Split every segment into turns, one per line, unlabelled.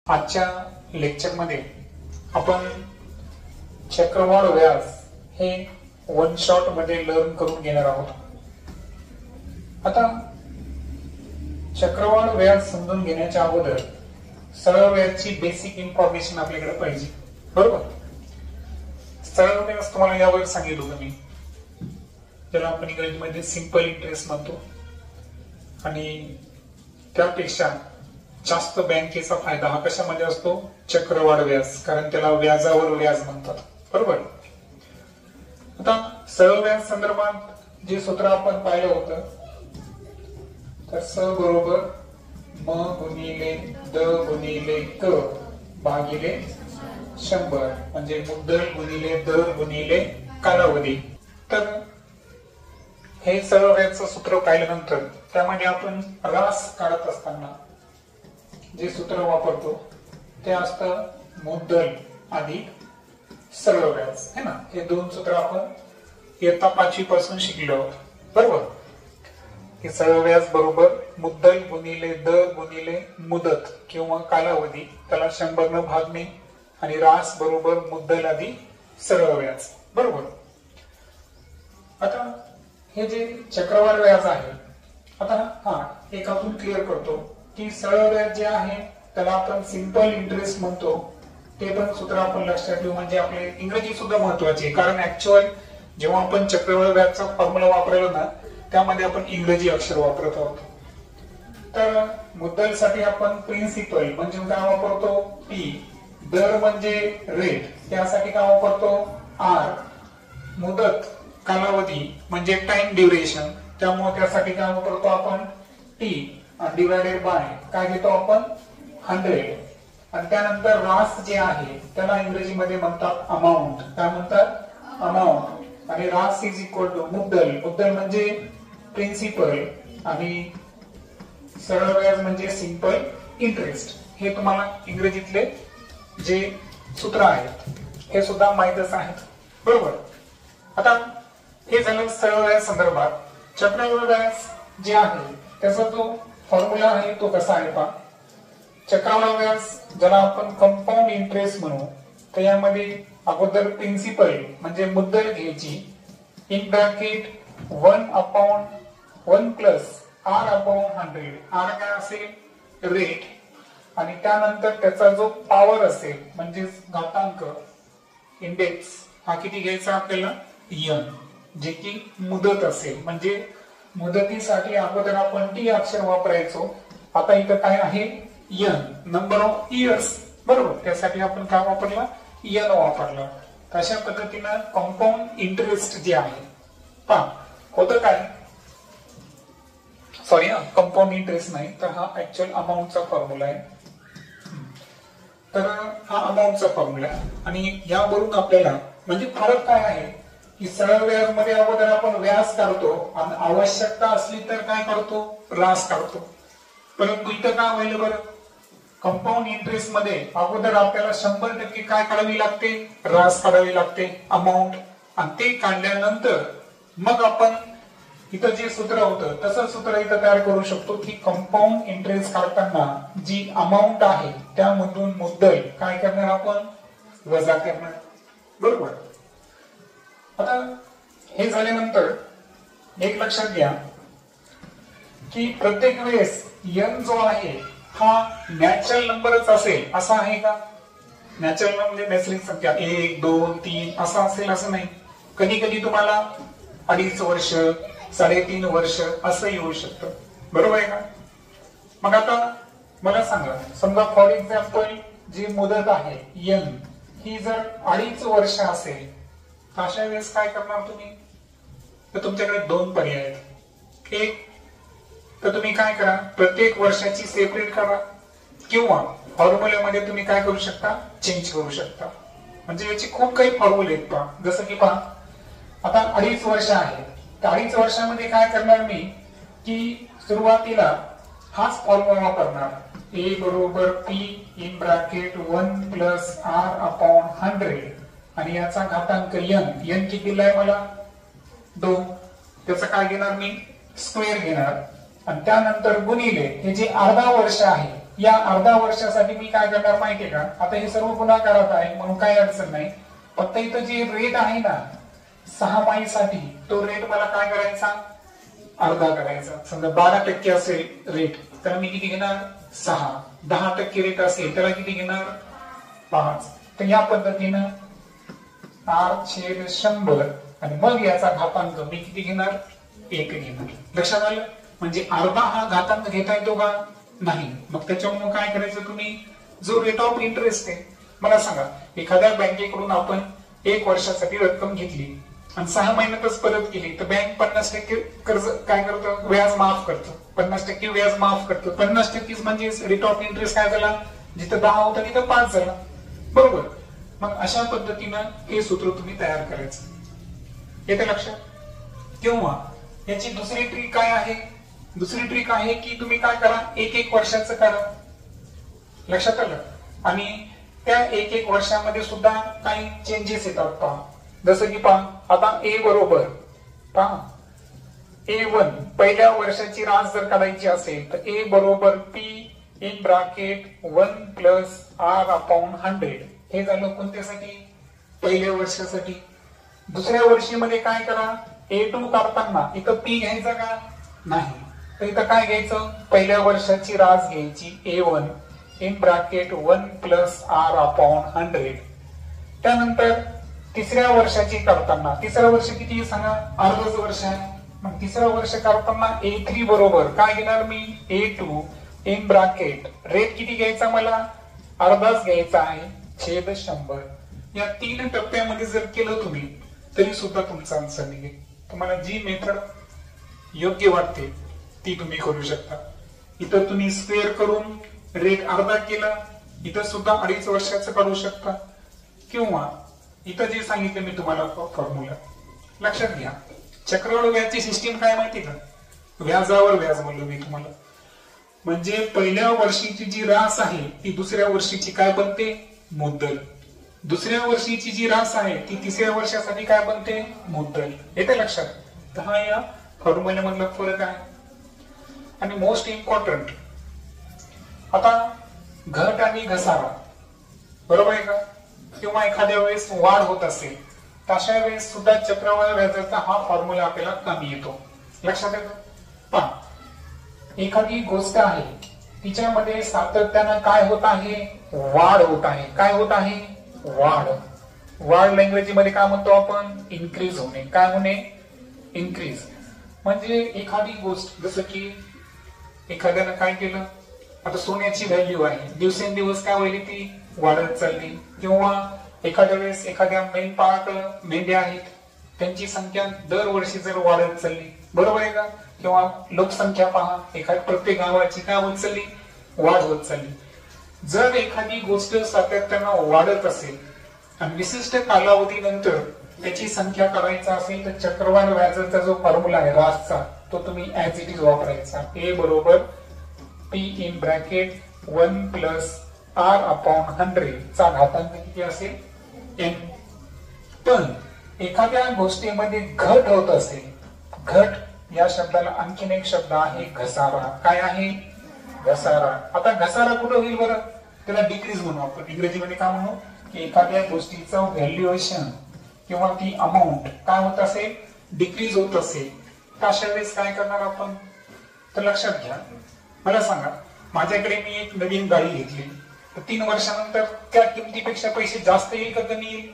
आजच्या लेक्चरमध्ये आपण चक्रवाढ व्याज हे वन शॉट मध्ये लर्न करून घेणार आहोत. आता चक्रवाढ व्याज समजून घेण्याच्या अगोदर सरळ व्याजची बेसिक इन्फॉर्मेशन आपल्याकडे पाहिजे, बरोबर. सरळ व्याज तुम्हाला यावर सांगितलं होतं मी, ज्याला आपण इंग्रजीमध्ये सिंपल इंटरेस्ट म्हणतो. आणि त्यापेक्षा जास्त बँकेचा फायदा हा कशामध्ये असतो? चक्रवाढ व्याज, कारण त्याला व्याजावर व्याज म्हणतात, बरोबर. आता सरळ व्याज संदर्भात जे सूत्र आपण पाहिलं होतं, तर स बरोबर म गुणिले द गुणिले क भागिले 100, म्हणजे मुद्दल गुणिले दर गुणिले कालावधी. तर हे सरळ व्याजचं सूत्र पाहिल्यानंतर त्यामध्ये आपण रास काढत असताना जे सूत्र वापरतो ते असतं मुद्दल अधिक सरळ व्याज, है ना. हे दोन सूत्र आपण इयत्ता 5वी पासून शिकलो आहोत, बरोबर. हे सरळ व्याज बरोबर मुद्दल गुणिले दर गुणिले मुदत किंवा कालावधी, त्याला 100 न भागणे, आणि रास बरोबर मुद्दल अधिक सरळ व्याज, बरोबर. आता हे जे चक्रवाढ व्याज आहे, आता एक आपण क्लिअर करतो की सरळ व्याज जे आहे त्याला आपण सिंपल इंटरेस्ट म्हणतो. ते पण सूत्र आपण लक्षात ठेवू, म्हणजे आपले इंग्रजी सुद्धा महत्वाची आहे, कारण ऍक्च्युअल जेव्हा आपण चक्रवाढ व्याजचा फॉर्म्युला वापरलो ना, त्यामध्ये आपण इंग्रजी अक्षर वापरत आहोत. तर मुद्दलसाठी आपण प्रिन्सिपल म्हणजे काय वापरतो? पी. दर म्हणजे रेट, त्यासाठी काय वापरतो? आर. मुदत कालावधी म्हणजे टाइम ड्युरेशन, त्यामुळे त्यासाठी काय वापरतो आपण? टी. डिवायडेड बाय काय घेतो आपण? 100. आणि त्यानंतर रास जे आहे त्याला इंग्रजीमध्ये म्हणतात अमाऊंट. काय म्हणतात? अमाऊंट. आणि रास इज इक्वल टू मुद्दल. मुद्दल म्हणजे प्रिन्सिपल आणि सरळ व्याज म्हणजे सिंपल इंटरेस्ट. हे तुम्हाला इंग्रजीतले जे सूत्र आहेत हे सुद्धा माहीतच आहेत, बरोबर. आता हे झालं सरळ व्याज संदर्भात. चक्रवाढ व्याज जे आहे त्याचा जो फॉर्म्युला आहे तो कसा आहे पहा. चक्रवाढ व्याज ज्याला आपण कंपाऊंड इंटरेस्ट म्हणू, तर यामध्ये अगोदर प्रिन्सिपल म्हणजे मुद्दल घ्यायची, in bracket 1/1 plus R upon 100. R काय असेल? रेट. आणि त्यानंतर त्याचा जो पॉवर असेल म्हणजे घातांक इंडेक्स, हा किती घ्यायचा आपल्याला? n, जे की मुदत असेल. म्हणजे मुदतीसाठी अगोदर आपण टी अक्षर वापरायचो, आता इथं काय आहे? n, नंबर ऑफ इयर्स, बरोबर. त्यासाठी आपण काय वापरला? n वापरला. तशा पद्धतीनं कंपाऊंड इंटरेस्ट जे आहे पहा होतं काय, सॉरी कंपाऊंड इंटरेस्ट नाही, तर हा ऍक्च्युअल अमाऊंटचा फॉर्म्युला आहे. तर हा अमाऊंटचा फॉर्म्युला आहे. आणि यावरून आपल्याला म्हणजे फरक काय आहे की सरळ व्याज मध्ये अगोदर आपण व्याज काढतो आणि आवश्यकता असली तर काय करतो? रास काढतो. परंतु इथं काय होईल बरं? कंपाऊंड इंटरेस्ट मध्ये अगोदर आपल्याला 100% काय काढावी लागते? रास काढावी लागते, अमाऊंट. आणि ते काढल्यानंतर मग आपण इथं जे सूत्र होतं तसं सूत्र इथं तयार करू शकतो की कंपाऊंड इंटरेस्ट काढताना जी अमाऊंट आहे त्यामधून मुद्दल काय करणार आपण? वजा करणार, बरोबर. आता हे झाल्यानंतर एक लक्षात घ्या की प्रत्येक वेळेस n जो आहे हा नॅचरल नंबरच असेल असा आहे का? नॅचरल नंबर म्हणजे नैसर्गिक संख्या 1, 2, 3 असं असेल असं नाही. कधी कधी तुम्हाला 2.5 वर्ष, 3.5 वर्ष असं येऊ शकतं, बरोबर आहे का? मग आता मला सांगा, समजा फॉर एक्झाम्पल जी मुदत आहे n ही जर 2.5 वर्ष असेल, अशा वेळेस काय करणार तुम्ही? तर तुमच्याकडे 2 पर्याय आहेत. एक तर तुम्ही काय करा, प्रत्येक वर्षाची सेपरेट करा, किंवा फॉर्म्युल्यामध्ये तुम्ही काय करू शकता? चेंज करू शकता. म्हणजे याचे खूप काही फॉर्म्युले आहेत पहा. जसं की पहा, आता 2.5 वर्ष आहे, तर 2.5 वर्षामध्ये काय करणार मी की सुरुवातीला हाच फॉर्म्युला वापरणार. ए बरोबर P in bracket 1 plus R upon 100 आणि याचा घातांक n किती दिलाय मला? 2. त्याचं काय घेणार मी? स्क्वेअर घेणार. आणि त्यानंतर गुणिले हे जे अर्धा वर्ष आहे या अर्धा वर्षासाठी मी काय करणार माहितीये का, आता हे सर्व गुणाकारात आहे म्हणून काही अडचण नाही, फक्त इथं जे रेट आहे ना 6 माहीसाठी, तो रेट मला काय करायचा, अर्धा करायचा. समजा 12% असेल रेट तर मी किती घेणार 6, 10% रेट असेल त्याला किती घेणार 5. तर या पद्धतीनं R/100 आणि मग याचा घातांक मी किती घेणार 1 घेणार. लक्षात आलं? म्हणजे अर्धा हा घातांक घेता येतो का नाही. मग त्याच्यामुळे काय करायचं, तुम्ही जो रेट ऑफ इंटरेस्ट आहे, मला सांगा एखाद्या बँकेकडून आपण 1 वर्षासाठी रक्कम घेतली आणि 6 महिन्यातच परत केली तर बँक 50% कर्ज काय करतं, व्याज माफ करतं. 50% व्याज माफ करतं. 50% म्हणजे रेट ऑफ इंटरेस्ट काय झाला, जिथं 10 होतं तिथं 5 झाला. बरोबर. मग अशा पद्धतीनं हे सूत्र तुम्ही तयार करायचं. येते लक्षात? किंवा याची दुसरी ट्रिक काय आहे, दुसरी ट्रिक आहे की तुम्ही काय करा, 1-1 वर्षाचं करा. लक्षात आलं? आणि त्या 1-1 वर्षामध्ये सुद्धा काही चेंजेस येतात पहा. जसं की पहा आता A बरोबर पहा A1 पहिल्या वर्षाची रास जर काढायची असेल तर A बरोबर P in bracket 1 plus R/100. हे झालं कोणत्यासाठी, पहिल्या वर्षासाठी. दुसऱ्या वर्षीमध्ये काय करा, A2 काढताना इथं P घ्यायचा का नाही, तर इथं काय घ्यायचं, पहिल्या वर्षाची रास घ्यायची A1 in bracket 1 plus R/100. त्यानंतर तिसऱ्या वर्षाची करताना, तिसऱ्या वर्ष किती सांगा, अर्धच वर्ष आहे. मग तिसऱ्या वर्ष करताना A3 बरोबर काय घेणार मी, A2 इन ब्रॅकेट रेट किती घ्यायचा, मला अर्धाच घ्यायचा आहे, छेद 100. या 3 टप्प्यामध्ये जर केलं तुम्ही तरी सुद्धा तुमचा आन्सर निघेल. तुम्हाला जी मेथड योग्य वाटते ती तुम्ही करू शकता. इथं तुम्ही स्क्वेअर करून रेट अर्धा केला, इथं सुद्धा 2.5 वर्षाचं काढू शकता. किंवा इथं जे सांगितलं मी तुम्हाला फॉर्म्युला लक्षात घ्या. चक्रवाढ व्याजची सिस्टीम काय माहिती का, व्याजावर व्याज म्हणलो मी तुम्हाला. म्हणजे पहिल्या वर्षीची जी रास आहे ती दुसऱ्या वर्षीची काय बनते, मुद्दल. दुसऱ्या वर्षीची जी रास आहे ती तिसऱ्या वर्षासाठी काय बनते, मुद्दल. येते लक्षात? तर हा या फॉर्म्युला मधला फरक आहे. आणि मोस्ट इम्पॉर्टंट, आता घट आणि घसारा बरोबर आहे का, किंवा एखाद्या वेळेस वाढ होत असेल तर अशा वेळेस सुद्धा चक्रवाढ व्याजाचा हा फॉर्म्युला आपल्याला कमी येतो. लक्षात येतो? पण एखादी गोष्ट आहे तिच्यामध्ये सातत्यानं काय होत आहे, वाढ होत आहे. काय होत आहे, वाढ. वाढ इंग्रजीमध्ये काय म्हणतो आपण, इन्क्रीज होणे. काय होणे, इन्क्रीज. म्हणजे एखादी गोष्ट, जसं की एखाद्यानं काय केलं, आता सोन्याची व्हॅल्यू आहे दिवसेंदिवस काय होईल, ती वाढत चालली. किंवा एखाद्या वेळेस एखाद्या मेंढपाळाकडे मेंढ्या आहेत, त्यांची संख्या दरवर्षी जर वाढत चालली, बरोबर आहे का. किंवा लोकसंख्या पहा, एखाद्या प्रत्येक गावाची काय होत चालली, वाढ होत चालली. जर एखादी गोष्ट सातत्यानं वाढत असेल आणि विशिष्ट कालावधीनंतर त्याची संख्या करायचा असेल तर चक्रवाढ व्याजाचा जो फॉर्म्युला आहे रासचा, तो तुम्ही ऍज इट इज वापरायचा. A बरोबर P in bracket 1 plus R/100 चा घातांक किती असेल, n. पण एखाद्या गोष्टीमध्ये घट होत असेल, घट या शब्दाला आणखीन एक शब्द आहे घसारा. काय आहे, घसारा. आता घसारा कुठं होईल बरं, त्याला डिक्रीज म्हणू आपण. इंग्रजीमध्ये काय म्हणू, की एखाद्या गोष्टीचं व्हॅल्युएशन किंवा ती अमाऊंट काय होत असेल, डिक्रीज होत असेल तर अशा वेळेस काय करणार आपण. तर लक्षात घ्या, मला सांगा माझ्याकडे मी एक नवीन गाडी घेतली तर 3 वर्षानंतर त्या किमतीपेक्षा पैसे जास्त येईल का कमी येईल,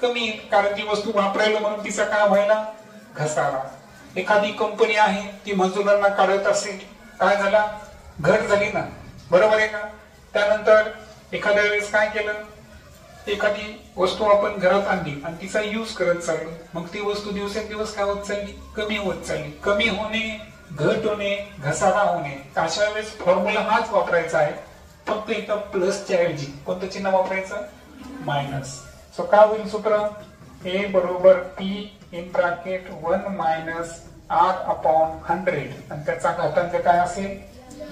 कमी येईल. कारण ती वस्तू वापरायला म्हणून तिचा काय व्हायला, घसारा. एखादी कंपनी आहे ती मजुरांना काढत असेल, काय झाला, घट झाली ना, बरोबर आहे का. त्यानंतर एखाद्या वेळेस काय केलं, एखादी वस्तू आपण घरात आणली आणि तिचा यूज करत चाललो, मग ती वस्तू दिवसेंदिवस काय होत चालली, कमी होत चालली. कमी होणे, घट होणे, घसारा होणे. अशा वेळेस फॉर्म्युला हाच वापरायचा आहे, फक्त इथं प्लसच्या ऐवजी कोणतं चिन्ह वापरायचं, मायनस. सो काय होईल सूत्र, A बरोबर P in bracket 1 minus R/100 आणि त्याचा घातांक काय असेल,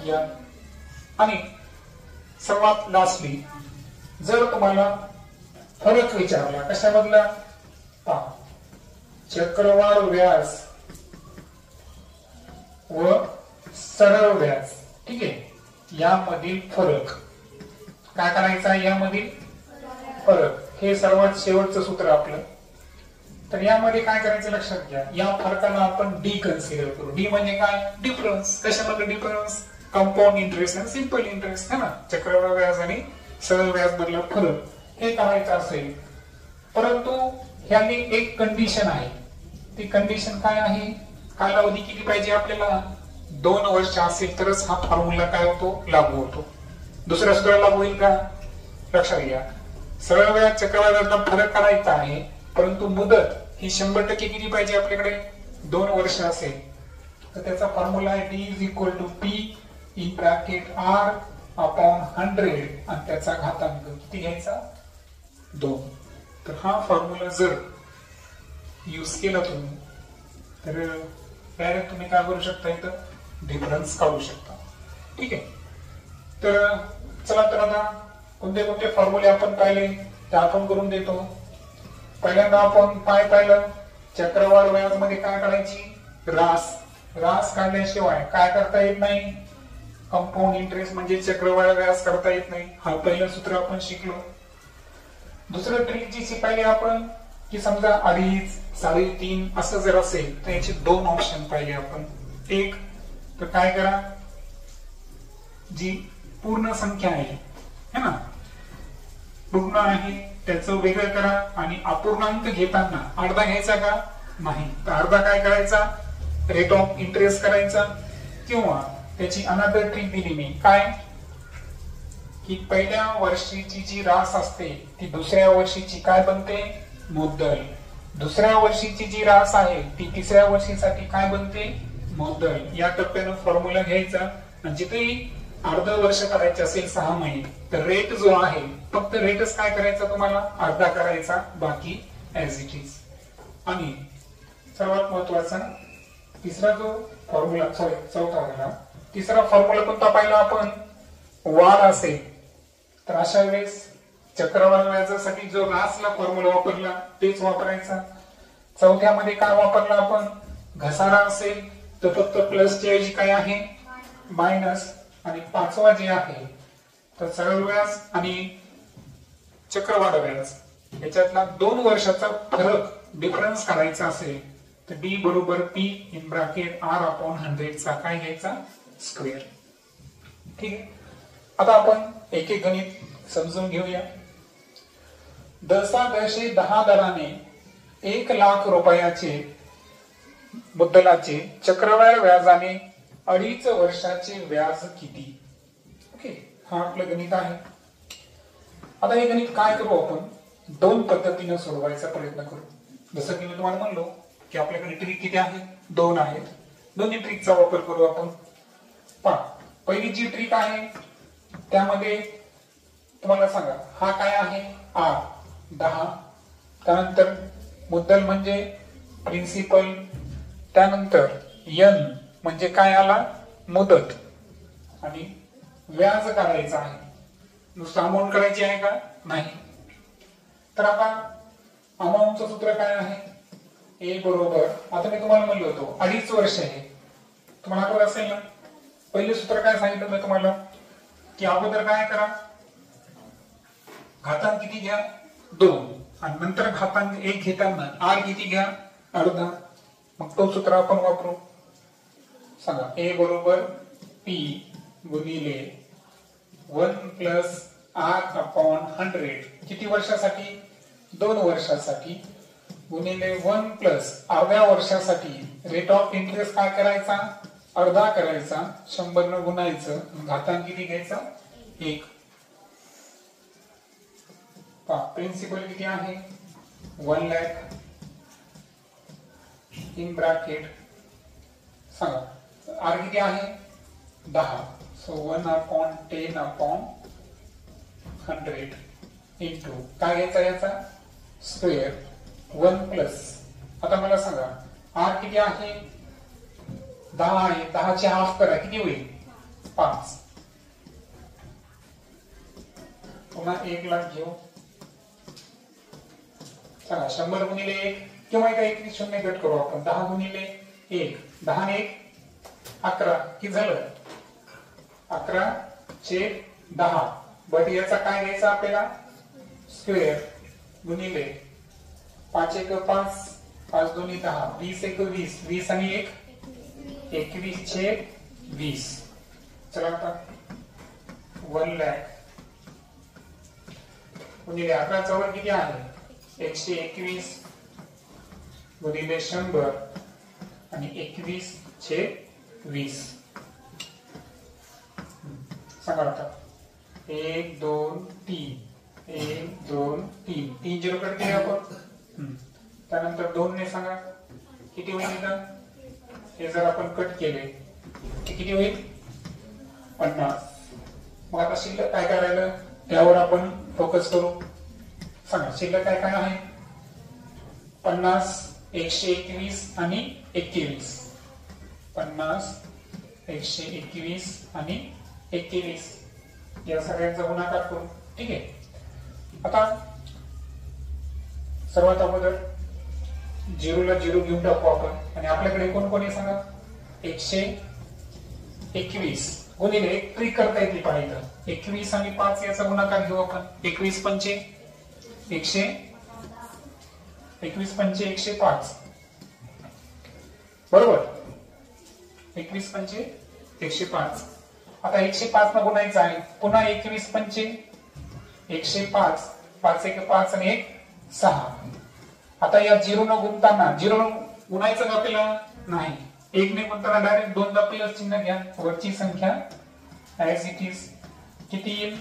n. आणि सर्वात लास्टली जर तुम्हाला फरक विचारला कशामधला, चक्रवाढ व्याज व सरळ व्याज, ठीक आहे, यामधील फरक काय करायचा, यामधील फरक हे सर्वात शेवटचं सूत्र आपलं. तर यामध्ये काय करायचं लक्षात घ्या, या फरकाला आपण डी कन्सिडर करू. डी म्हणजे काय, डिफरन्स. कशामध्ये डिफरन्स, कंपाऊंड इंटरेस्ट आणि सिंपल इंटरेस्ट है ना, चक्रवाढ व्याज आणि सरळ व्याज मधला फरक हे करायचं असेल. परंतु ह्याने एक कंडिशन आहे. ती कंडिशन काय आहे, कालावधी किती पाहिजे आपल्याला, 2 वर्ष असेल तरच हा फॉर्म्युला काय होतो, लागू होतो. दुसऱ्या सूत्राला लागू होईल का, लक्षात घ्या. सरळ व्याज चक्रवाढ व्याजातला फरक करायचा आहे, परंतु मुदत ही 100% किती पाहिजे आपल्याकडे, 2 वर्ष असेल. तर त्याचा फॉर्म्युला आहे D is equal to P in bracket R upon 100 आणि त्याचा घातांक किती घ्यायचा, 2. तर हा फॉर्म्युला जर यूज केला तुम्ही तर डायरेक्ट तुम्ही काय करू शकता, इथं डिफरन्स काढू शकता. ठीक आहे. तर चला, तर आता कोणते कोणते फॉर्म्युले आपण पाहिले ते आपण करून देतो. पहिल्यांदा आपण काय पाहिलं, चक्रवाढ व्याज मध्ये काय काढायची, रास काढल्याशिवाय काय करता येत नाही, कंपाऊंड इंटरेस्ट म्हणजे चक्रवाढ व्याज करता येत नाही. हा पहिलं सूत्र आपण शिकलो. दुसरं ट्रिक जी शिकायली आपण की समजा 2.5, 3.5 असं जर असेल तर याचे 2 ऑप्शन पाहिले आपण. एक तर काय करा, जी पूर्ण संख्या आहे है ना, पूर्ण आहे त्याचं वेगळं करा आणि अपूर्णांक घेताना अर्धा घ्यायचा का, नाही तर अर्धा काय करायचा, रेट ऑफ इंटरेस्ट करायचा. किंवा त्याची अनदर ट्रिक दिली मी काय, की पहिल्या वर्षीची जी रास असते ती दुसऱ्या वर्षीची काय बनते, मुद्दल. दुसऱ्या वर्षीची जी रास आहे ती तिसऱ्या वर्षीसाठी काय बनते, मुद्दल. या टप्प्यानं फॉर्म्युला घ्यायचा आणि जिथेही अर्ध वर्ष करायचे असेल 6 महिने तर रेट जो आहे फक्त रेटच काय करायचा तुम्हाला, अर्धा करायचा, बाकी ऍज इट इज. आणि सर्वात महत्वाचा तिसरा जो फॉर्म्युला, चौथा झाला, तिसरा फॉर्म्युला कोणता पाहिला आपण, वाढ असेल तर अशा वेळेस चक्रवाढ व्याजासाठी जो रासला फॉर्म्युला वापरला तेच वापरायचा. चौथ्यामध्ये काय वापरला आपण, घसारा असेल तर फक्त प्लसच्या ऐवजी काय आहे, मायनस. आणि पाचवा जे आहे तर सरळ व्याज आणि चक्रवाढ व्याज याच्यातला 2 वर्षाचा फरक डिफरन्स काढायचा असेल तर डी बरोबर P in bracket R upon 100 चा काय घ्यायचा, स्क्वेअर. ठीक आहे. आता आपण एक एक गणित समजून घेऊया. 10 दराने 1 लाख रुपयाचे मुद्दलाचे चक्रवाढ व्याजाने 2.5 वर्षाचे व्याज किती. ओके, हा आपलं गणित आहे. आता हे गणित काय करू आपण, 2 पद्धतीने सोडवायचा प्रयत्न करू. जसं की मी तुम्हाला म्हणलो की आपल्याकडे ट्रिक किती आहे, 2 आहेत. दोन्ही ट्रिकचा वापर करू आपण. पहा, पहिली जी ट्रिक आहे त्यामध्ये तुम्हाला सांगा हा काय आहे, आर 10, त्यानंतर मुद्दल म्हणजे प्रिन्सिपल, त्यानंतर एन म्हणजे काय आला, मुदत, आणि व्याज काढायचं आहे. नुसतं अमाऊंट करायची आहे का, नाही. तर आता अमाऊंटचं सूत्र काय आहे, ए बरोबर, आता मी तुम्हाला म्हणलो होतो 2.5 वर्ष आहे, तुम्हाला आठवत असेल ना. पहिले सूत्र काय सांगितलं मी तुम्हाला, की अगोदर काय करा, घातांक किती घ्या, 2, आणि नंतर घातांक 1 घेताना आर किती घ्या, अर्धा. मग तो सूत्र आपण वापरू. सांगा, ए बरोबर पी गुणिले 1 प्लस आर अपॉन 100 किती वर्षासाठी, 2 वर्षासाठी, गुणिले 1 प्लस अर्ध्या वर्षासाठी रेट ऑफ इंटरेस्ट काय करायचा, अर्धा करायचा, 100 न गुणायचं, घातांक किती घ्यायचा, 1. प्रिन्सिपल किती आहे, 1 लाख इन ब्रॅकेट, सांगा आर किती आहे, 10. सो 1 अपॉन 10 अपॉन 100 इंटू काय घ्यायचा याचा, स्क्वेअर, 1 प्लस. आता मला सांगा आर किती आहे, 10 आहे, 10 चे हाफ करा किती होईल, 5. पुन्हा 1 लाख घेऊ. चला 100 गुणिले 1 किंवा एका 0 गट करू आपण. 10 गुणिले 1, 10 ने 1 11 किती झालं, 11 छेद 10, बट याचा काय घ्यायचा आपल्याला स्क्वेअर गुणिले 5 एक 5, 5 दोन्ही 10, 20 एक 20, 20 आणि 1 21 छेद 20. चला आता 1 लाख गुणिले 11 चौर किती आहे 121 गुणिले 100 आणि 21 छेद 20. सांगा आता 1 2 3 1 2 3 3 झिरो कट केले आपण. त्यानंतर 2 ने सांगा किती होईल इथं. हे जर आपण कट केले किती होईल 50. मग आता शिल्लक काय करायला त्यावर आपण फोकस करू. सांगा शिल्लक काय काय आहे 50 121 आणि 21. 50 121 आणि 21 या सगळ्यांचा गुणाकार करू. ठीक आहे. आता सर्वात अगोदर 0 ला 0 घेऊन टाकू आपण आणि आपल्याकडे कोण कोण आहे सांगा 121 गुणिले एक ट्रिक करता येते पाहिजे. 21 आणि 5 याचा गुणाकार घेऊ आपण. 21 पंचे 105 बरोबर. 21 पंचे 105. आता 105 न गुणायचं आहे. पुन्हा 21 पंचे 105, 5 एक 5 आणि 1 6. आता या 0 न गुणताना 0 न गुणायचं का आपल्याला नाही. 1 ने गुणताना डायरेक्ट 2दा प्लस चिन्ह घ्या. वरची संख्या ऍज इट इज किती येईल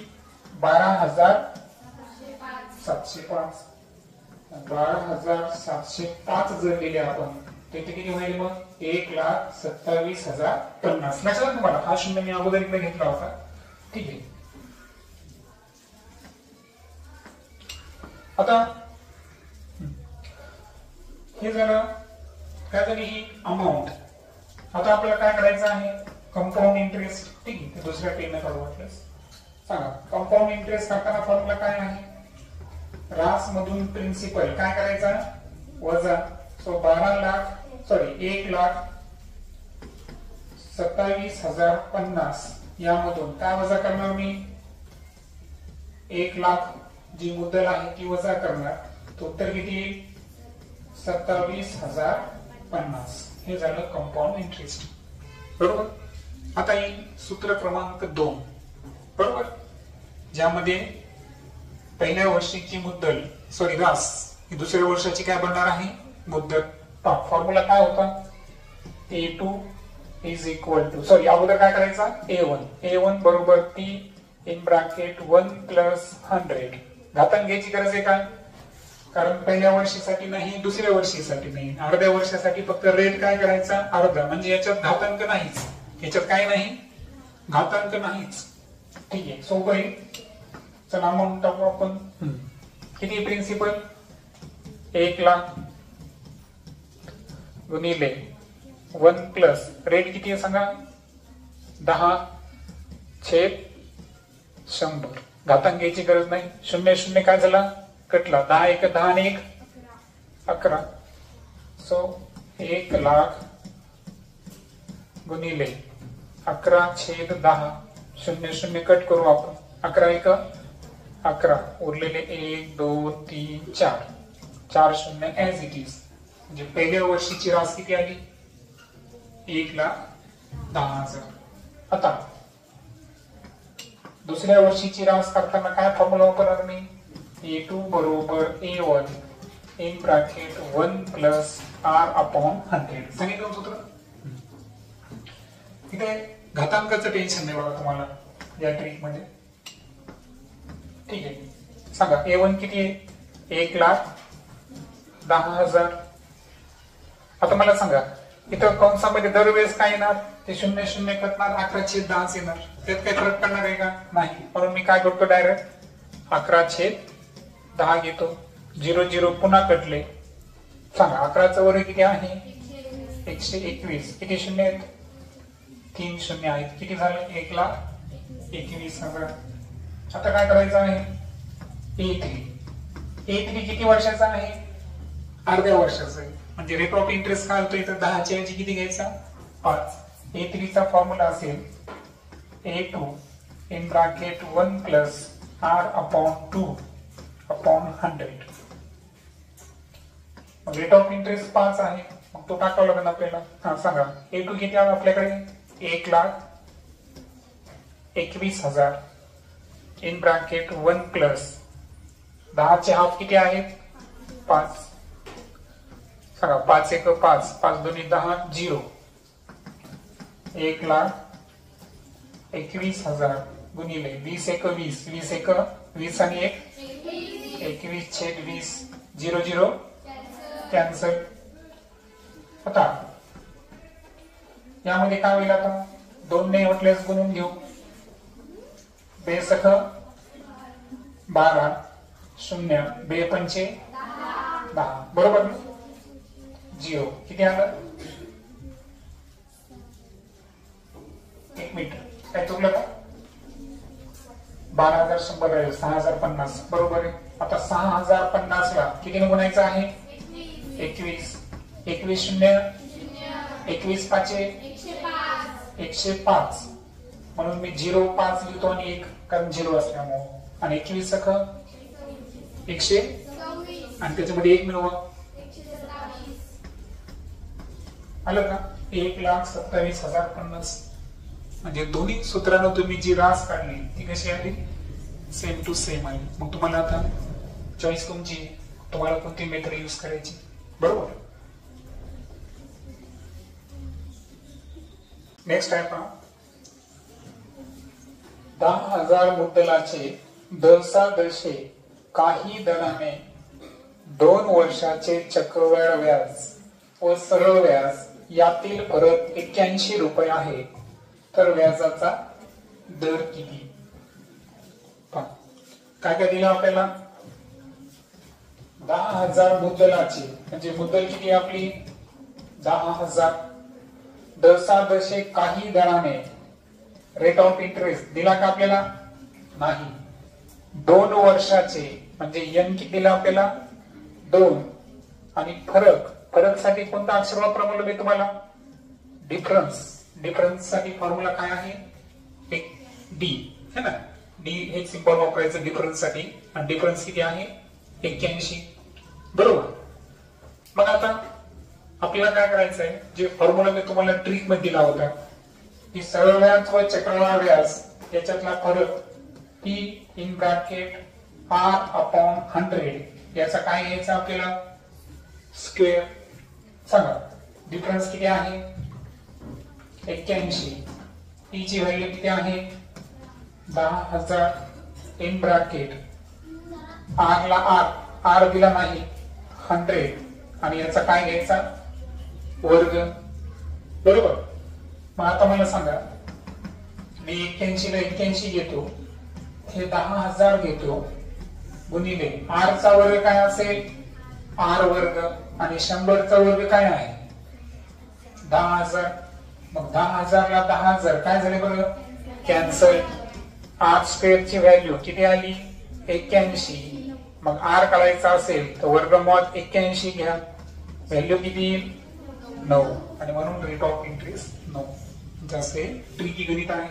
12,705. 12,705 जर लिहिले आपण तर किती होईल मग 1,27,050. लक्षात तुम्हाला हा शून्य मी अगोदर इकडे घेतला होता. ठीक आहे. आता हे झालं काय झाली ही अमाऊंट. आता आपल्याला काय करायचं आहे कंपाऊंड इंटरेस्ट. ठीक आहे. ते दुसऱ्या पेनने काढू वाटल्यास सांगा. कंपाऊंड इंटरेस्ट करताना फॉर्म्युला काय आहे रास मधून प्रिन्सिपल काय करायचा वजा. सो 1,27,050 यामधून काय वजा करणार मी 1,00,000 जी मुद्दल आहे ती वजा करणार. तो उत्तर किती येईल 27,050. हे झालं कंपाऊंड इंटरेस्ट. बरोबर. आता येईल सूत्र क्रमांक 2 बरोबर ज्यामध्ये पहिल्या वर्षीची मुद्दल रास ही दुसऱ्या वर्षाची काय बनणार आहे मुद्दल. फॉर्म्युला काय होता A2 इज इक्वल टू अगोदर काय करायचा A1 बरोबर P इन ब्रॅकेट 1 प्लस 100. घातांक घ्यायची गरज आहे का कारण पहिल्या वर्षीसाठी नाही दुसऱ्या वर्षीसाठी नाही. अर्ध्या वर्षासाठी फक्त रेट काय करायचा अर्धा म्हणजे याच्यात घातांक नाहीच. याच्यात काय नाही घातांक नाहीच. ठीक आहे. सोपं आहे. चला अमाऊंट टाकू आपण. किती प्रिन्सिपल 1,00,000 गुणिले 1 प्लस रेट किती आहे सांगा 10/100. घातांक घ्यायची गरज नाही. 0 0 काय झाला कटला. 10 एक 10 आणि 1 11. सो 1,00,000 गुणिले 11/10. 0 0 कट करू आपण. 11 एक 11 उरलेले 1 2 3 4 4 0 ऍज इट इज. म्हणजे पहिल्या वर्षीची रास किती आली 1,10,000. आता दुसऱ्या वर्षीची रास करताना काय फॉर्म्युला वापरणार मी A2 बरोबर A1 in bracket 1 plus R/100. सांगितलं सूत्र. इथे घातांकाचं टेन्शन नाही बघा तुम्हाला या ट्रिक मध्ये. ठीक आहे. सांगा A1 किती आहे 1,10,000. आता मला सांगा इथं कंसामध्ये दरवेळेस काय येणार ते 0 0 कटणार 11/10 येणार. त्यात काही फरक पडणार आहे का नाही. म्हणून मी काय करतो डायरेक्ट 11/10 घेतो. 0 0 पुन्हा कटले. सांगा 11चा वर्ग किती आहे 121. किती शून्य आहेत 3 शून्य आहेत. किती झाले 1,21,000. आता काय करायचं आहे A3 किती वर्षाचा आहे अर्ध्या वर्षाचा आहे. म्हणजे रेट ऑफ इंटरेस्ट काय होतो इथं 10 च्या ऐवजी किती घ्यायचा 5. A3 चा फॉर्म्युला असेल A2 in bracket 1 plus R upon 2 upon 100. Rate of interest 5 आहे, मग तो टाकावा लागेल आपल्याला. हा सांगा, A2 किती आहे आपल्याकडे? 1,21,000 इन ब्रॅकेट 1 प्लस 10 चे हाफ किती आहेत? 5. सांगा, 5 1 5, 5 2 10, 0. 1,21,000 गुणिले 20 1 20, 20 1 20 आणि 1 21/20, 0 0 कॅन्सल. आता यामध्ये काय होईल? आता 2 ने म्हटल्यास गुणून घेऊ. बेसख 12 0 बे पंचे 10 बरोबर. 0 किती आलं? 1 मिनिट, काय चुकलं का? 12,100 6,050 बरोबर आहे. आता 6,050 ला किती गुणायचं आहे? 21 21 0 21 5 105 म्हणून मी 0 5 लिहितो आणि 1 कारण 0 असल्यामुळे. आणि 21 सख 100 आणि त्याच्यामध्ये 1 मिळवा. आलं का? 1,27,050. म्हणजे दोन्ही सूत्रानं तुम्ही जी रास काढली ती कशी आली? सेम टू सेम आली. मग तुम्हाला आता चॉईस तुमची, तुम्हाला कोणती मेथड यूज करायची. बरोबर. नेक्स्ट आहे पहा, 10,000 मुद्दलाचे दशादशे काही दराने 2 वर्षाचे चक्रवाढ व्याज व सरळ व्याज यातील फरक 81 रुपये आहे, तर व्याजाचा दर किती? काय काय दिलं आपल्याला? 10,000 मुद्दलाची म्हणजे मुद्दल किती आपली? 10,000. दशादशे काही दराने रेट ऑफ इंटरेस्ट दिला का आपल्याला? नाही. 2 वर्षाचे म्हणजे एन किती दिला आपल्याला? 2. आणि फरक, फरक साठी कोणता अक्षर वापरावं मी तुम्हाला? डिफरन्स. डिफरन्स साठी फॉर्म्युला काय आहे? एक डी है ना. डी हे सिंपल वापरायचं डिफरन्स साठी. आणि डिफरन्स किती आहे? 81 बरोबर. मग आता आपल्याला काय करायचं आहे? जे फॉर्म्युला मी तुम्हाला ट्रिक मध्ये दिला होता की सरळ व्याज व चक्रवाढ व्याज याच्यातला फरक P in bracket R upon 100 याचा काय घ्यायचा आपल्याला? स्क्वेअर. सांगा, डिफरन्स किती आहे? 81. P ची व्हॅल्यू किती आहे? 10,000 इन ब्रॅकेट R ला R दिला नाही 100 आणि याचा काय घ्यायचा? वर्ग. बरोबर. मग आता मला सांगा, मी 81 ला 81 घेतो, हे 10,000 घेतो गुणिले R चा वर्ग काय असेल? R वर्ग. आणि 100 चा वर्ग काय आहे? 10,000. मग 10,000 ला 10,000 काय झाले बरं? कॅन्सल. R स्क्वेअर ची व्हॅल्यू किती आली? 81. मग R काढायचा असेल तर वर्गमूळ 81 घ्या, व्हॅल्यू किती येईल? 9. आणि म्हणून रेट ऑफ इंटरेस्ट 9. जास्त ट्रिकी गणित आहे.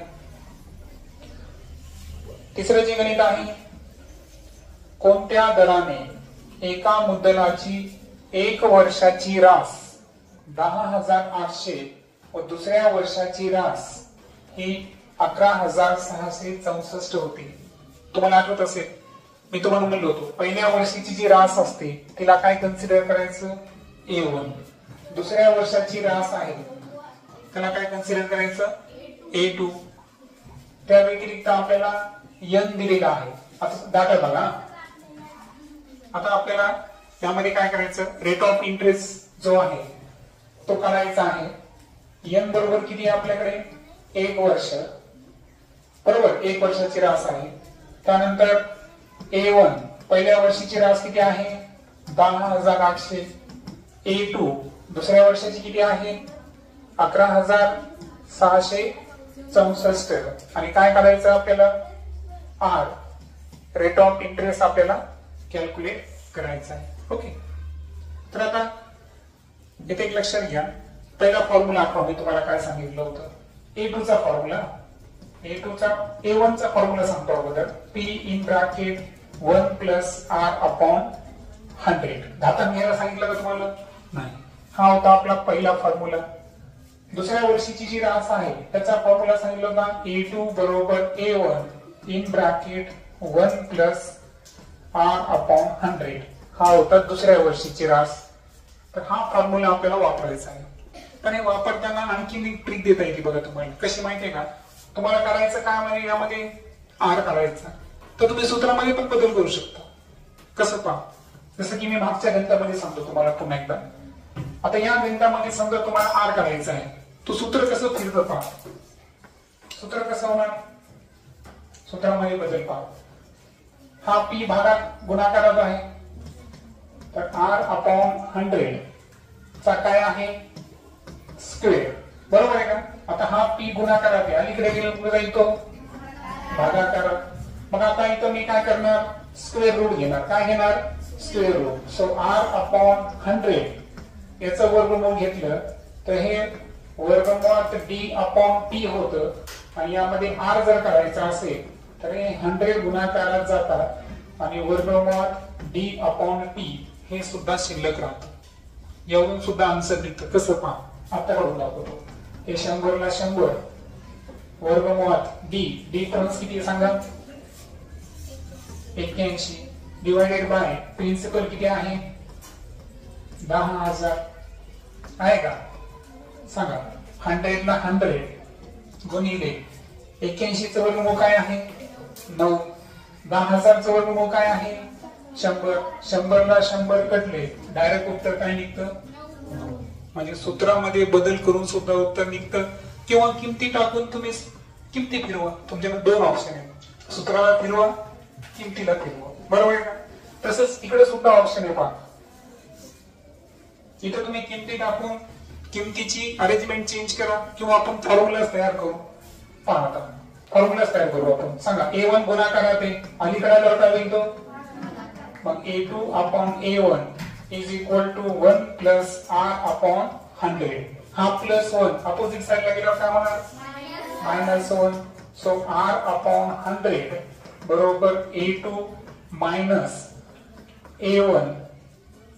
तिसरं जे गणित आहे, कोणत्या दराने एका मुद्दलाची 1 वर्षाची रास 10,800 व दुसऱ्या वर्षाची रास ही 11,664 होती? तुम्हाला आठवत असेल मी तुम्हाला म्हणलो होतो पहिल्या वर्षीची जी रास असते तिला काय कन्सिडर करायचं? A1. दुसऱ्या वर्षाची रास आहे त्याला काय कन्सिडर करायचं? A2. त्या व्यतिरिक्त आपल्याला N दिलेला आहे. आता दाखल बघा. आता आपल्याला त्यामध्ये काय करायचं? रेट ऑफ इंटरेस्ट जो आहे तो काढायचा आहे. N बरोबर किती आहे आपल्याकडे? 1 वर्ष. बरोबर, 1 वर्षाची रास आहे. त्यानंतर A1 पहिल्या वर्षीची रास किती आहे? 10,800. A2 दुसऱ्या वर्षाची किती आहे? 11,664. आणि काय करायचं आपल्याला? R रेट ऑफ इंटरेस्ट आपल्याला कॅल्क्युलेट करायचा आहे. ओके. तर आता इथे एक लक्षात घ्या, पहिला फॉर्म्युला आठवा मी तुम्हाला काय सांगितलं होतं? A2 चा फॉर्म्युला A2 चा A1 चा फॉर्म्युला सांगतो अगोदर. P in bracket 1 plus R upon 100. घातांक घ्यायला सांगितलं का तुम्हाला? नाही. हा होता आपला पहिला फॉर्म्युला. दुसऱ्या वर्षीची जी रास आहे त्याचा फॉर्म्युला सांगितलं होता A2 बरोबर A1 in bracket 1 plus R upon 100. हा होता दुसऱ्या वर्षीची रास. तर हा फॉर्म्युला आपल्याला वापरायचा आहे. पण हे वापरताना आणखी एक ट्रिक देता येते बघा तुम्हाला. कशी माहितीये का? तुम्हाला करायचं काय म्हणजे यामध्ये आर काढायचा, तर तुम्ही सूत्रामध्ये पण बदल करू शकता. कसं पहा, जसं की मी मागच्या गणितामध्ये सांगतो तुम्हाला पुन्हा एकदा. आता या गणितामध्ये समजा तुम्हाला आर काढायचा आहे, तो सूत्र कसं फिरतं पहा. सूत्र कसं होणार? सूत्रामध्ये बदल पहा. हा पी भागात गुणाकारात आहे, तर आर अपॉन 100 चा काय आहे? स्क्वेअर. बरोबर आहे का? आता हा पी गुणाकारात आहे, अलीकडे गेलं पुढे जाईल तो भागाकारात. मग आता इथं मी काय करणार? स्क्वेअर रूट घेणार. काय घेणार? Square root. So R upon 100 याचं वर्गमूळ घेतलं तर हे वर्गमुळात डी अपॉन पी होतं आणि यामध्ये आर जर करायचा असेल तर हे 100 गुणाकारात जातात आणि वर्गमुळात डी अपॉन पी हे सुद्धा शिल्लक राहतं. यावरून सुद्धा आन्सर निघतं. कसं पहा, आता करून दाखवतो. हे 100 ला 100 वर्गमुळात डी डिफरन्स किती सांगा? 81 डिवायडेड बाय प्रिन्सिपल किती आहे? 10,000 आहे का? सांगा. 100 ला 100 गुणिले 81 चं वर्गमूळ काय आहे? 9. 10,000 चं वर्गमूळ काय आहे? 100. 100 ला 100 कटले, डायरेक्ट उत्तर काय निघतं? म्हणजे सूत्रामध्ये बदल करून सुद्धा उत्तर निघतं, किंवा किमती टाकून तुम्ही किमती फिरवा. तुमच्याकडे दोन ऑप्शन आहेत, सूत्राला फिरवा, किमतीला फिरवा. बरोबर आहे का? तसंच इकडे सुद्धा ऑप्शन आहे पहा. इथे तुम्ही किमती टाकून किमतीची अरेंजमेंट चेंज करा, किंवा आपण फॉर्म्युलाच तयार करू. पहा आता फॉर्म्युलाच तयार करू आपण. सांगा A1 गुणाकारात आहे, अलीकडे आल्यावर काय होईल तो? मग A2 upon A1 is equal to 1 plus R upon 100. हा प्लस 1 अपोजिट साइडला गेल्यावर काय होणार? मायनस 1. सो R upon 100 बरोबर A2 मायनस A1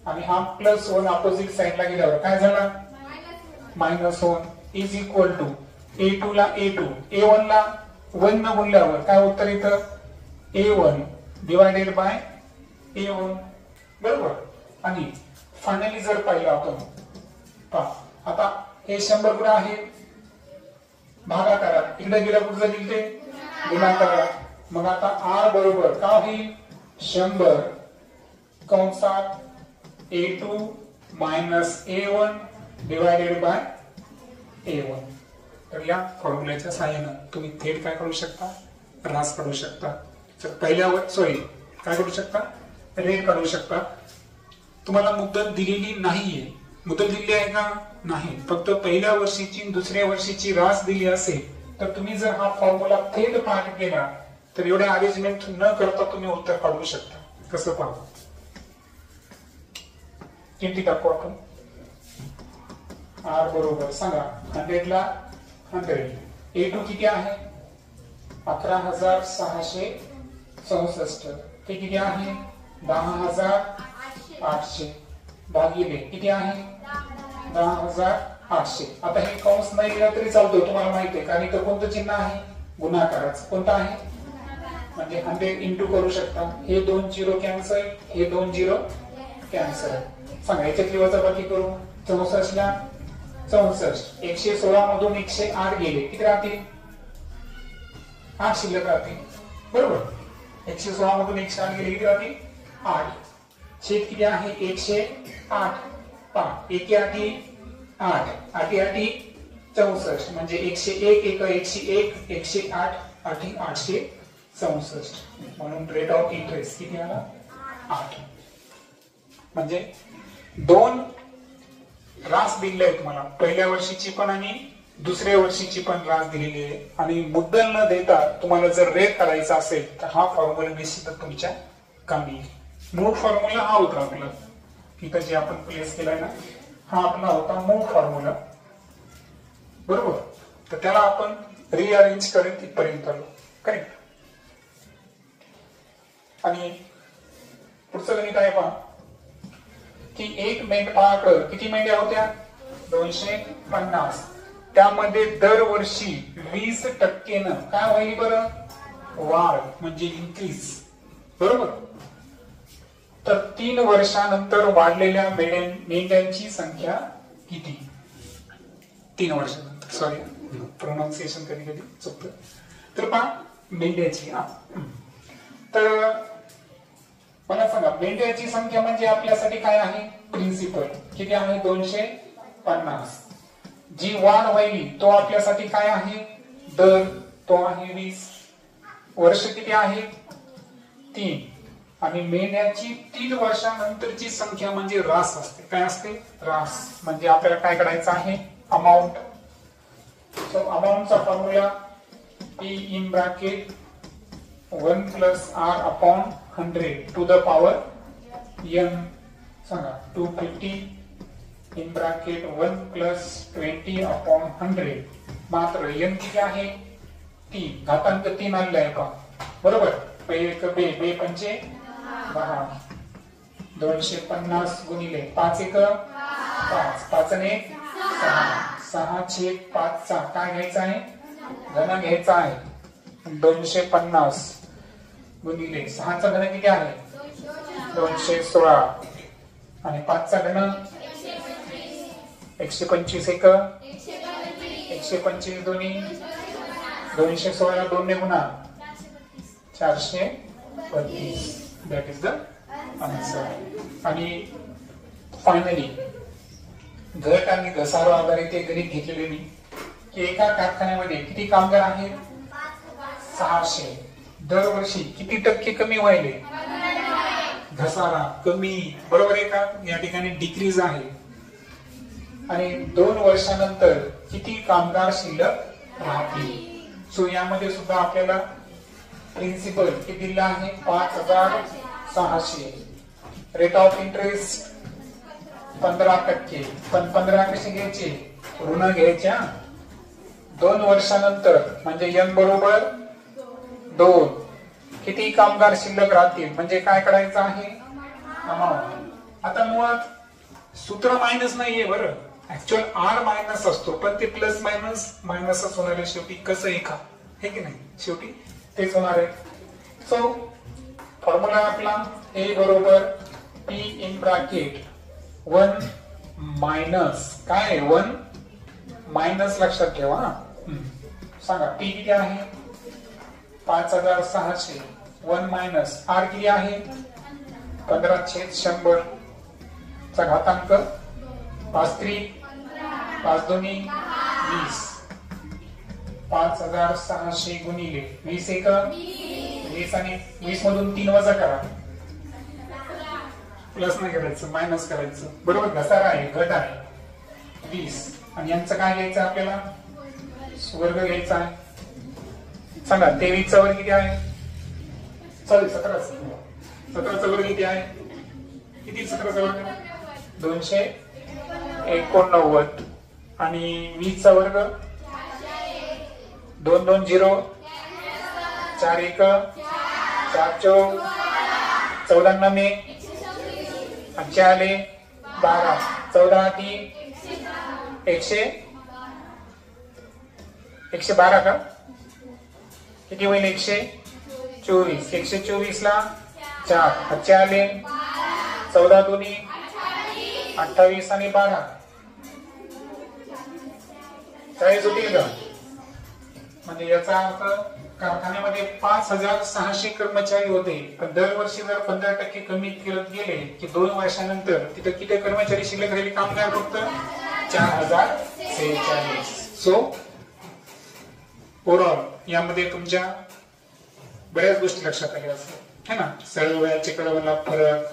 आणि हा प्लस 1 अपोजिट साइडला गेल्यावर काय झाला? Minus 1 is equal to A2 ला A2 A1 ला 1 न गुणल्यावर काय उत्तर येतं? A1 divided by A1. बरोबर. आणि फायनली जर पाहिलं आपण पहा, आता हे 100 कुठे आहे? भागाकारात. इकडे गेल्या कुठे जाईल ते? गुणाकारात. मग आता R बरोबर का होईल? 100 कंसात A2 minus A1 divided by A1. तर या फॉर्म्युल्याच्या सहाय्याने तुम्ही थेट काय करू शकता? रास काढू शकता. तर पहिल्यावर काय करू शकता? रेट काढू शकता. तुम्हाला मुदत दिलेली नाहीये. मुदत दिली आहे का? नाही. फक्त पहिल्या वर्षीची दुसऱ्या वर्षीची रास दिली असेल तर तुम्ही जर हा फॉर्म्युला थेट पाठ केला तर एवढे अरेंजमेंट न करता तुम्ही उत्तर काढू शकता. कसं पहा, किती टाकू आपण? आर बरोबर सांगा 100 ला 100. A2 किती आहे? 11,664. ते किती आहे? 10,800 भागिले किती आहे? 10,800. आता हे कंस नाही लिहिला तरी चालतो, तुम्हाला माहिती आहे, कारण इथं कोणतं चिन्ह आहे? गुणाकाराचं. कोणतं आहे? म्हणजे 100 इंटू करू शकता. हे 2 0 कॅन्सल, हे 2 0 कॅन्सल. सांगा याच्यातली वजाबाकी करू. 64 ला 64 116 मधून 108 गेले, किती राहतील? 8 शिल्लक राहतील. बरोबर. 116 मधून 108 गेले, किती राहतील? 8. छेद किती आहे? 108. 1 8 8 64 म्हणजे 101 101 108 864. म्हणून रेट ऑफ इंटरेस्ट किती आला? 8. म्हणजे 2 रास दिलेले आहेत तुम्हाला, पहिल्या वर्षीची पण आणि दुसऱ्या वर्षीची पण रास दिलेली आहे. आणि मुद्दल न देता तुम्हाला जर रेट करायचा असेल तर हा फॉर्म्युला निश्चितच तुमच्या कामी येईल. मूळ फॉर्म्युला हा होता आपला, इथं जे आपण प्लेस केलाय ना, हा आपला होता मूळ फॉर्म्युला. बरोबर. तर त्याला आपण रिअरेंज करेल तिथपर्यंत आलो. करेक्ट. आणि पुढचं गणित आहे पहा की एक मेंढपाळाकडे किती मेंढ्या होत्या? 250. त्यामध्ये दरवर्षी 20% काय होईल बरं? वाढ म्हणजे इन्क्रीज. बरोबर. तर 3 वर्षानंतर वाढलेल्या मेंढ्यांची संख्या किती? 3 वर्षानंतर. सॉरी, प्रोनाउन्सिएशन कधी कधी चुकतं. तर पहा मेंढ्याची. तर मला सांगा मेंढ्याची संख्या म्हणजे आपल्यासाठी काय आहे? प्रिन्सिपल. किती आहे? 250. जी वाढ व्हायली तो आपल्यासाठी काय आहे? दर. तो आहे 20. वर्ष किती आहे? 3. आणि मेंढ्याची 3 वर्षानंतरची संख्या म्हणजे रास असते. काय असते? रास. म्हणजे आपल्याला काय करायचं आहे? अमाऊंट. सो अमाऊंटचा formula P in bracket 1 plus R upon 100 to the power n. सांगा 250 in bracket 1 plus 20 upon 100. मात्र n किती आहे? 3. घातांक 3 आलेला आहे का? बरोबर. पहिले एक बे 5 10. 250 गुणिले 5 1 5. 5 ने 6. 6/5 चा काय घ्यायचा आहे? घन घ्यायचा आहे. 250 गुणिले 6 चा घन किती आहे? 216. आणि 5 चा घन 125 1 125 दोन्ही 216 ला 2 ने गुणा 432. That is the answer. आणि फायनली घट आणि घसारा आधारित एक गणित घेतलेले मी की एका कारखान्यामध्ये किती कामगार आहेत? 600. दरवर्षी किती टक्के कमी व्हायले? घसारा कमी. बरोबर आहे का? या ठिकाणी डिक्रीज आहे. आणि 2 वर्षानंतर किती कामगार शिल्लक राहतील? सो यामध्ये सुद्धा आपल्याला प्रिन्सिपल किती दिला आहे? 5600. Rate of interest 15%. पण 15 कसे घ्यायचे? ऋण घ्यायच्या. 2 वर्षानंतर म्हणजे n बरोबर 2 किती कामगार शिल्लक राहतील? म्हणजे काय करायचं आहे? अमाऊंट. आता मुळात सूत्र मायनस नाहीये बरं. ऍक्च्युअल R मायनस असतो पण ते प्लस मायनस मायनसच होणार आहे शेवटी. कसं आहे का? हे की नाही? शेवटी तेच होणार आहे. सो फॉर्म्युला आपला A बरोबर P in bracket 1 मायनस काय? 1 मायनस लक्षात ठेवा. सांगा P किती आहे? 5600. 1 मायनस R किती आहे? 15/100 चा घातांक 5×3 5×2 20. 5600 गुणिले 20 1 20 आणि 20 मधून 3 वजा करा. प्लस नाही करायचं, मायनस करायचं. बरोबर. घसारा आहे, घट आहे 20. आणि यांचं काय घ्यायचं आपल्याला? वर्ग घ्यायचा आहे. सांगा 23 चा वर्ग किती आहे? सॉरी 17 चा वर्ग किती आहे? किती 17 चा वर्ग? 289. आणि 20 चा वर्ग 2 2 0 4 1 4 4 14 9 4 12 14 3 112 का? किती होईल? 124. 124 ला 4 4 14 2 28 आणि 12 40 होतील का? म्हणजे याचा अर्थ कारखान्यामध्ये 5600 कर्मचारी होते. पण दरवर्षी जर 15% कमी करत गेले की 2 वर्षानंतर तिथे किती कर्मचारी शिल्लक राहिले? कामगार फक्त 4046. सो ओव्हरऑल यामध्ये तुमच्या बऱ्याच गोष्टी लक्षात आल्या असतात है ना. सरळ व्याजाचे कळवला फरक,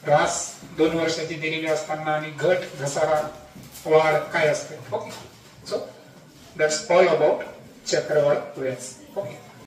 रास 2 वर्षाची दिलेली असताना आणि घट घसारा वाढ काय असते. Okay. So that's all about चक्रवाढ व्याज. ओके.